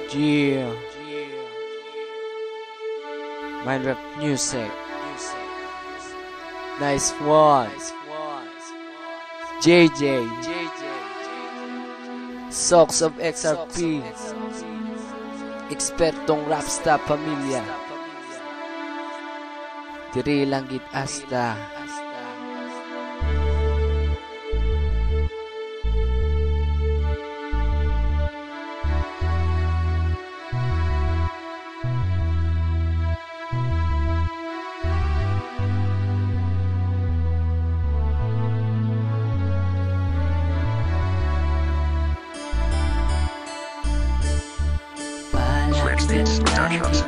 Yeah. Minecraft music. Nice one. JJ. Socks of XRP. Ekspertong rapstar pamilya. Diri langgit asta. Productions.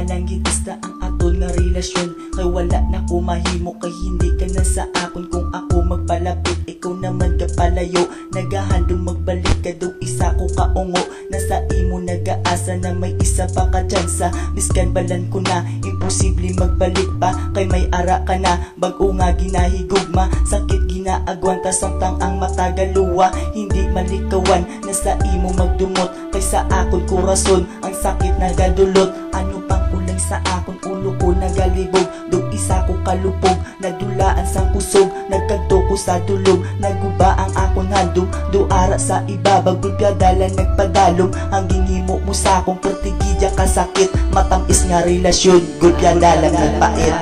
Langgit basta ang aton nga relasyon. Kay wala na ko mahimo, kay hindi ka na sa akon. Kung ako magpalapit, ikaw naman ka palayo. Nagahandong magbalik ka do isa ko kaungo. Nasa imo nagaasa na may isa pa ka dyan sa biskan balan ko na. Imposible magbalik pa, kay may ara ka na. Bago nga ginahigugma, sakit ginaagwanta. Samtang ang matagaluwa, hindi malikawan. Nasa imo magdumot, kay sa akon kurason. Ang sakit nagadulot, ano pang kulang sa akon, ulo ko nagalibog. Dug isa ko kalupog, nadulaan sang kusog. Nagkanto ko sa dulog, naguba ang akon handog. Duara sa ibabag, gulpyadalan nagpadalong. Hanggang himo mo sa akong pertigidya kasakit. Matamis nga relasyon, gulpyadalan nagpait.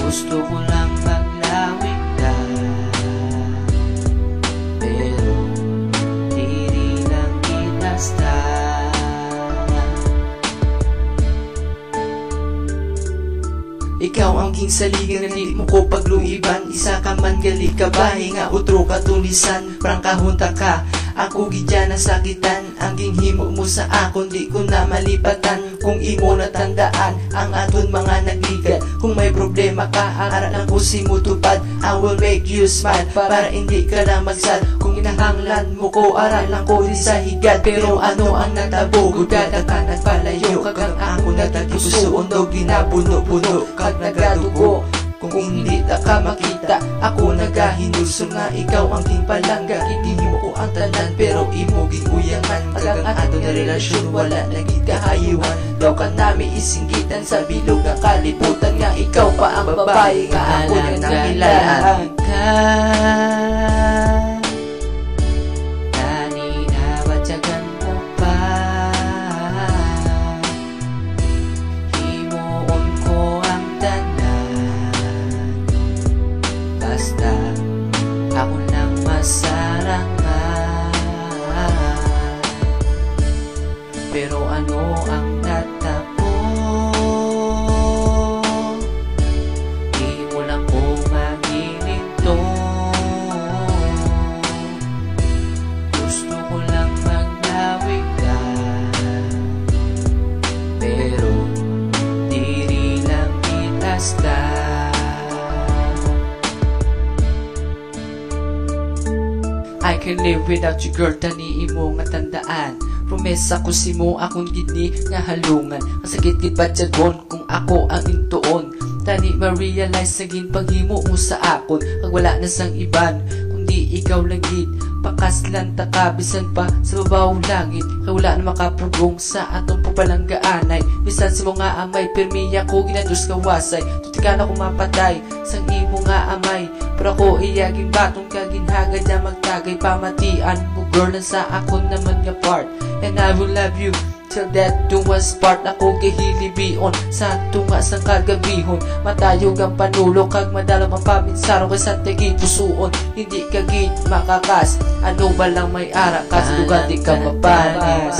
Gusto ko lang maglawig ka, pero diri lang kinasta. Ikaw ang ginsaligan, hindi mo ko pagluiban. Isa ka man gali kabahi nga utro katulisan. Prangkahunta ka, ako gidya nasakitan. Ang ginghimo mo sa akon, di ko na malipatan. Kung imo natandaan, ang aton mga nagligat. Kung may problema ka, ara lang ko si mo tupad. I will make you smile, para hindi ka na magsad. Kung inahanglan mo ko, ara lang ko di sa higat. Pero ano ang natabo, gudada ka nagpalayo. Kagang ako natagipuso, undog ginabuno-buno. Kag nagadugo, kung hindi ta ka makita, ako nagahinulso nga ikaw ang tingpalangga. Hinihimo ko ang tanan, pero imo giguyangan. Tagang ato na relasyon, wala naging kahayuan. Daw ka nami isinggitan sa bilog nga kalibutan. Nga ikaw pa ang babae nga ako nang nakilaan ka. Kanina batyagan mo pa, himuon ko ang tanan. Basta ako nang masarangan. Pero ano ang natabo, di mo lang ko magininto. Gusto ko lang maglawig ka, pero diri lang kitasta. I can live without you, girl, tani imo nga tandaan. Promesa ko si mo akong gidni nga halungan. Kasakit gid ba dyan kung ako ang intuon. Tani ma-realize naging paghimo mo sa akon, kag wala na sang iban kundi ikaw langit. Pakas lang taka bisan pa sa babaw langit, kay wala na makapugong sa atong papalanggaanay. Bisan si mo nga amay permiya ko ginados kawasay, tutika na ko mapatay sang imo nga amay. Pero ako iyaging batong kaginhagad na magtagay, pamatian mo girl na sa akon naman nga part. And I will love you till death do us part. Ako gihilibion sa tunga sang kagabihon, matayog ang panulo kag madalam ang paminsaro kay sa tigit pusuon. Hindi kagit makakas, ano ba lang may ara kasi lugar di ka mapanis.